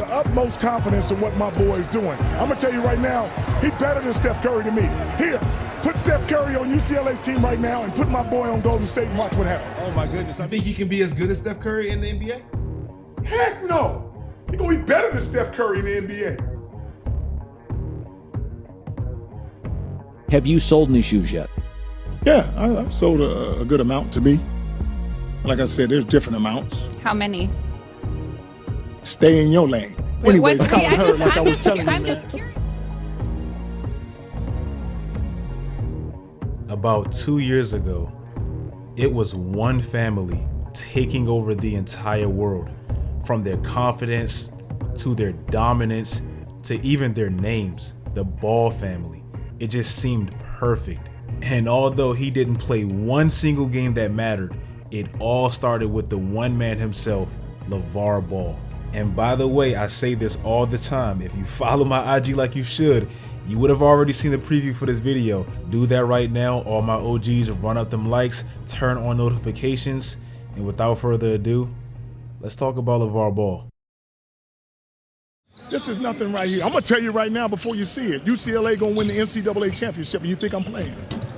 the utmost confidence in what my boy is doing. I'm going to tell you right now, he's better than Steph Curry to me. Here, put Steph Curry on UCLA's team right now and put my boy on Golden State and watch what happens. Oh, my goodness. I think he can be as good as Steph Curry in the NBA? Heck no. He's going to be better than Steph Curry in the NBA. Have you sold any shoes yet? Yeah, I've sold a good amount to me. Like I said, there's different amounts. How many? Stay in your lane. Anyways, I'm just curious. About 2 years ago, it was one family taking over the entire world, from their confidence to their dominance to even their names, the Ball family. It just seemed perfect. And although he didn't play one single game that mattered, it all started with the one man himself, LaVar Ball. And by the way, I say this all the time, if you follow my IG like you should, you would have already seen the preview for this video. Do that right now. All my OGs, run up them likes, turn on notifications, and without further ado, let's talk about LaVar Ball. This is nothing right here. I'm going to tell you right now before you see it. UCLA going to win the NCAA championship, and you think I'm playing?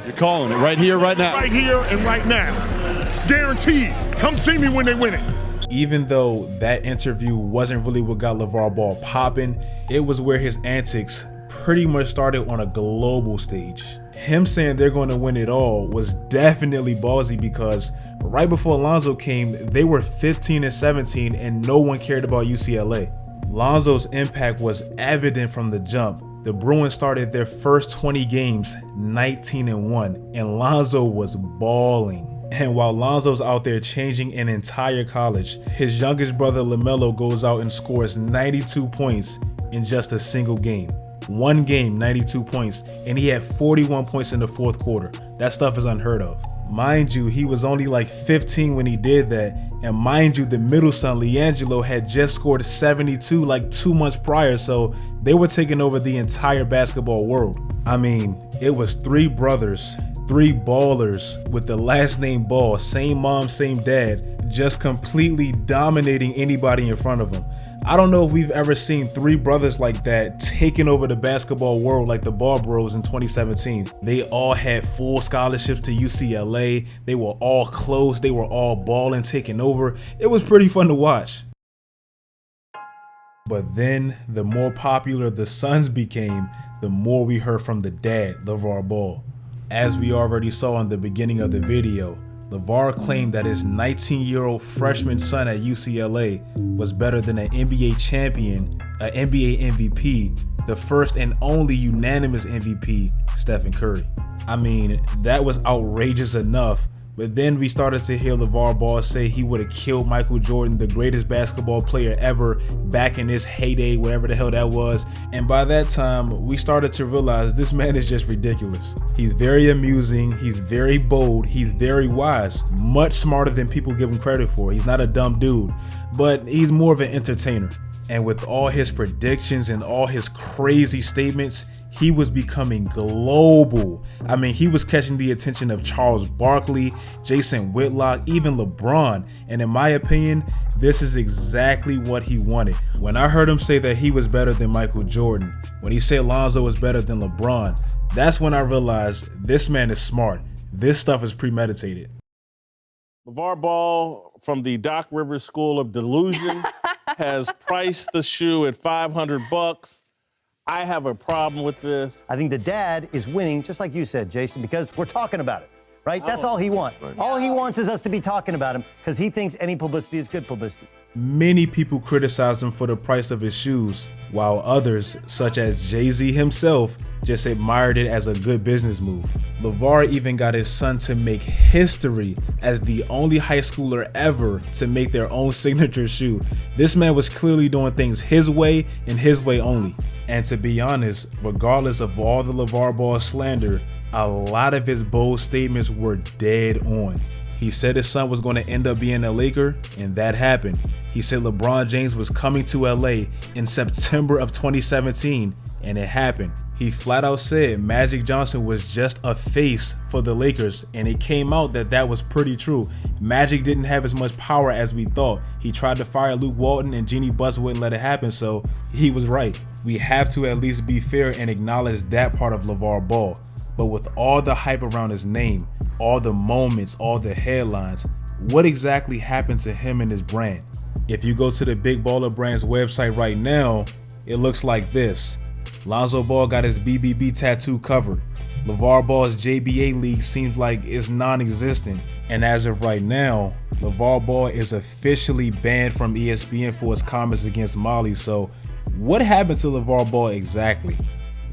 You're calling it right here, right now. Right here and right now. Guaranteed. Come see me when they win it. Even though that interview wasn't really what got LaVar Ball popping, it was where his antics pretty much started on a global stage. Him saying they're going to win it all was definitely ballsy because right before Lonzo came, they were 15 and 17 and no one cared about UCLA. Lonzo's impact was evident from the jump. The Bruins started their first 20 games 19-1 and Lonzo was balling. And while Lonzo's out there changing an entire college, his youngest brother LaMelo goes out and scores 92 points in just a single game. One game, 92 points, and he had 41 points in the fourth quarter. That stuff is unheard of. Mind you, he was only like 15 when he did that, and mind you, the middle son, LiAngelo, had just scored 72 like 2 months prior, so they were taking over the entire basketball world. I mean, it was three brothers, three ballers with the last name Ball, same mom, same dad, just completely dominating anybody in front of them. I don't know if we've ever seen three brothers like that taking over the basketball world like the Ball Bros in 2017. They all had full scholarships to UCLA. They were all close. They were all balling, taking over. It was pretty fun to watch. But then the more popular the sons became, the more we heard from the dad, LaVar Ball. As we already saw in the beginning of the video, LaVar claimed that his 19-year-old freshman son at UCLA was better than an NBA champion, an NBA MVP, the first and only unanimous MVP, Stephen Curry. I mean, that was outrageous enough, but then we started to hear LaVar Ball say he would have killed Michael Jordan, the greatest basketball player ever, back in his heyday, whatever the hell that was. And by that time, we started to realize this man is just ridiculous. He's very amusing, he's very bold, he's very wise, much smarter than people give him credit for. He's not a dumb dude, but he's more of an entertainer. And with all his predictions and all his crazy statements, he was becoming global. I mean, he was catching the attention of Charles Barkley, Jason Whitlock, even LeBron. And in my opinion, this is exactly what he wanted. When I heard him say that he was better than Michael Jordan, when he said Lonzo was better than LeBron, that's when I realized this man is smart. This stuff is premeditated. LaVar Ball from the Doc Rivers School of Delusion has priced the shoe at $500. I have a problem with this. I think the dad is winning, just like you said, Jason, because we're talking about it, right? That's all he wants. Right. All he wants is us to be talking about him because he thinks any publicity is good publicity. Many people criticize him for the price of his shoes, while others, such as Jay-Z himself, just admired it as a good business move. LaVar even got his son to make history as the only high schooler ever to make their own signature shoe. This man was clearly doing things his way and his way only. And to be honest, regardless of all the LaVar Ball slander, a lot of his bold statements were dead on. He said his son was going to end up being a Laker, and that happened. He said LeBron James was coming to LA in September of 2017, and it happened. He flat out said Magic Johnson was just a face for the Lakers, and it came out that that was pretty true. Magic didn't have as much power as we thought. He tried to fire Luke Walton, and Jeannie Buss wouldn't let it happen, so he was right. We have to at least be fair and acknowledge that part of LaVar Ball. But with all the hype around his name, all the moments, all the headlines, what exactly happened to him and his brand? If you go to the Big Baller Brand's website right now, it looks like this. Lonzo Ball got his BBB tattoo covered. LaVar Ball's JBA league seems like it's non-existent. And as of right now, LaVar Ball is officially banned from ESPN for his comments against Molly. So what happened to LaVar Ball exactly?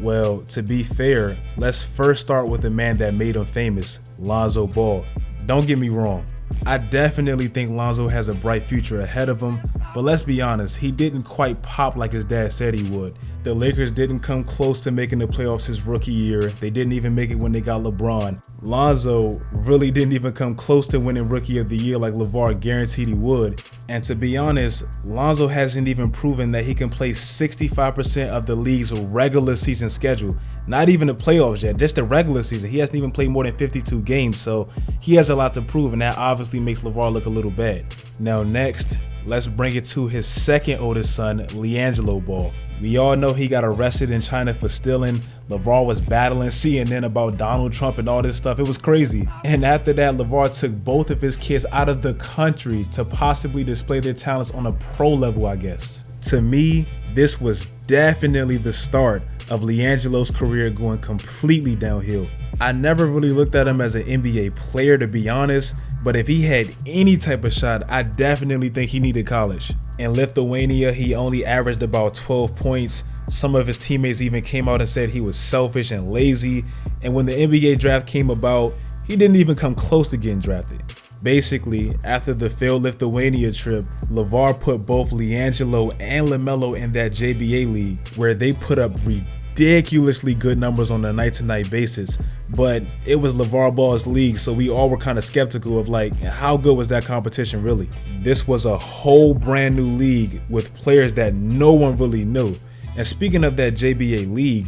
Well, to be fair, let's first start with the man that made him famous, Lonzo Ball. Don't get me wrong, I definitely think Lonzo has a bright future ahead of him, but let's be honest, he didn't quite pop like his dad said he would. The Lakers didn't come close to making the playoffs his rookie year. They didn't even make it when they got LeBron. Lonzo really didn't even come close to winning Rookie of the Year like LaVar guaranteed he would. And to be honest, Lonzo hasn't even proven that he can play 65% of the league's regular season schedule. Not even the playoffs yet, just the regular season. He hasn't even played more than 52 games, so he has a lot to prove, and that obviously makes LaVar look a little bad. Now next, let's bring it to his second oldest son, LiAngelo Ball. We all know he got arrested in China for stealing. LaVar was battling CNN about Donald Trump and all this stuff. It was crazy. And after that, LaVar took both of his kids out of the country to possibly display their talents on a pro level, I guess. To me, this was definitely the start of LiAngelo's career going completely downhill. I never really looked at him as an NBA player, to be honest, but if he had any type of shot, I definitely think he needed college. In Lithuania, he only averaged about 12 points. Some of his teammates even came out and said he was selfish and lazy. And when the NBA draft came about, he didn't even come close to getting drafted. Basically, after the failed Lithuania trip, LaVar put both LiAngelo and LaMelo in that JBA league, where they put up ridiculously good numbers on a night-to-night basis. But it was LaVar Ball's league, so we all were kind of skeptical of like, how good was that competition really? This was a whole brand new league with players that no one really knew. And speaking of that JBA league,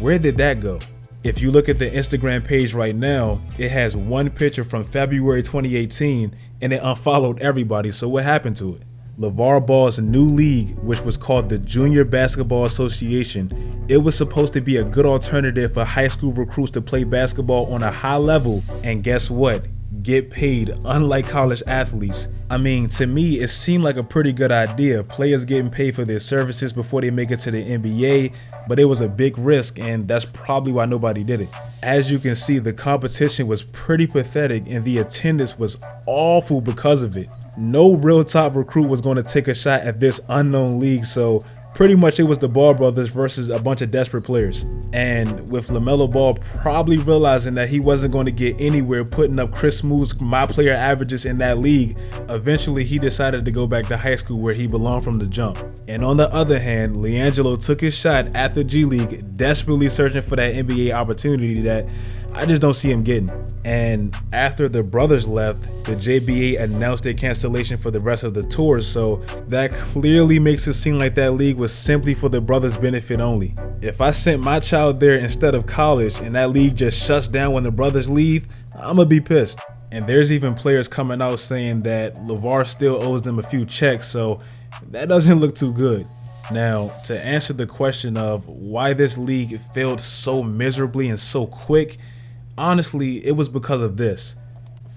where did that go? If you look at the Instagram page right now, it has one picture from February 2018 and it unfollowed everybody, so what happened to it? LaVar Ball's new league, which was called the Junior Basketball Association, it was supposed to be a good alternative for high school recruits to play basketball on a high level, and guess what? Get paid, unlike college athletes. I mean, to me, it seemed like a pretty good idea. Players getting paid for their services before they make it to the NBA, but it was a big risk, and that's probably why nobody did it. As you can see, the competition was pretty pathetic, and the attendance was awful because of it. No real top recruit was going to take a shot at this unknown league, so pretty much it was the Ball brothers versus a bunch of desperate players. And with LaMelo Ball probably realizing that he wasn't going to get anywhere putting up Chris Smooth's my player averages in that league, eventually he decided to go back to high school where he belonged from the jump. And on the other hand, LiAngelo took his shot at the G League, desperately searching for that NBA opportunity that I just don't see him getting. And after the brothers left, the JBA announced their cancellation for the rest of the tours, so that clearly makes it seem like that league was simply for the brothers' benefit only. If I sent my child there instead of college and that league just shuts down when the brothers leave, I'ma be pissed. And there's even players coming out saying that LaVar still owes them a few checks, so that doesn't look too good. Now, to answer the question of why this league failed so miserably and so quick, honestly, it was because of this.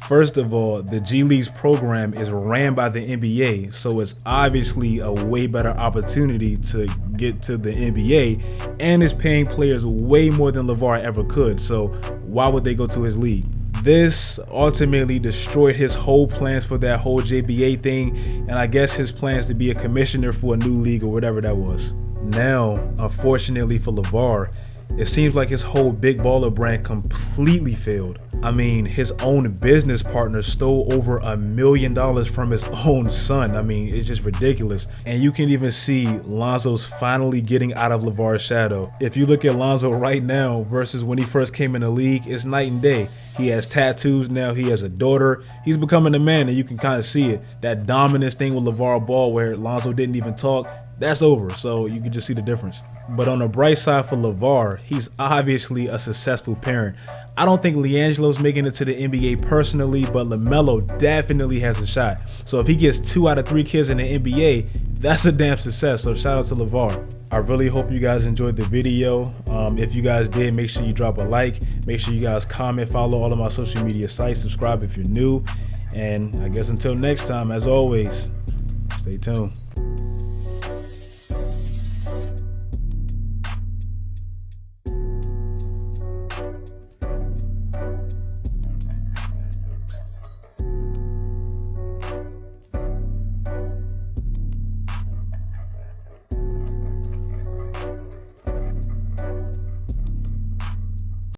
First of all, the G League's program is ran by the NBA, so it's obviously a way better opportunity to get to the NBA, and is paying players way more than LaVar ever could, so why would they go to his league? This ultimately destroyed his whole plans for that whole JBA thing, and I guess his plans to be a commissioner for a new league or whatever that was. Now, unfortunately for LaVar, it seems like his whole Big Baller brand completely failed. I mean, his own business partner stole over $1 million from his own son. I mean, it's just ridiculous. And you can even see Lonzo's finally getting out of LaVar's shadow. If you look at Lonzo right now versus when he first came in the league, it's night and day. He has tattoos now. He has a daughter. He's becoming a man, and you can kind of see it. That dominance thing with LaVar Ball where Lonzo didn't even talk, that's over. So you can just see the difference. But on the bright side for LaVar, he's obviously a successful parent. I don't think LiAngelo's making it to the NBA personally, but LaMelo definitely has a shot. So if he gets 2 out of 3 kids in the NBA, that's a damn success. So shout out to LaVar. I really hope you guys enjoyed the video. If you guys did, make sure you drop a like. Make sure you guys comment, follow all of my social media sites, subscribe if you're new. And I guess until next time, as always, stay tuned.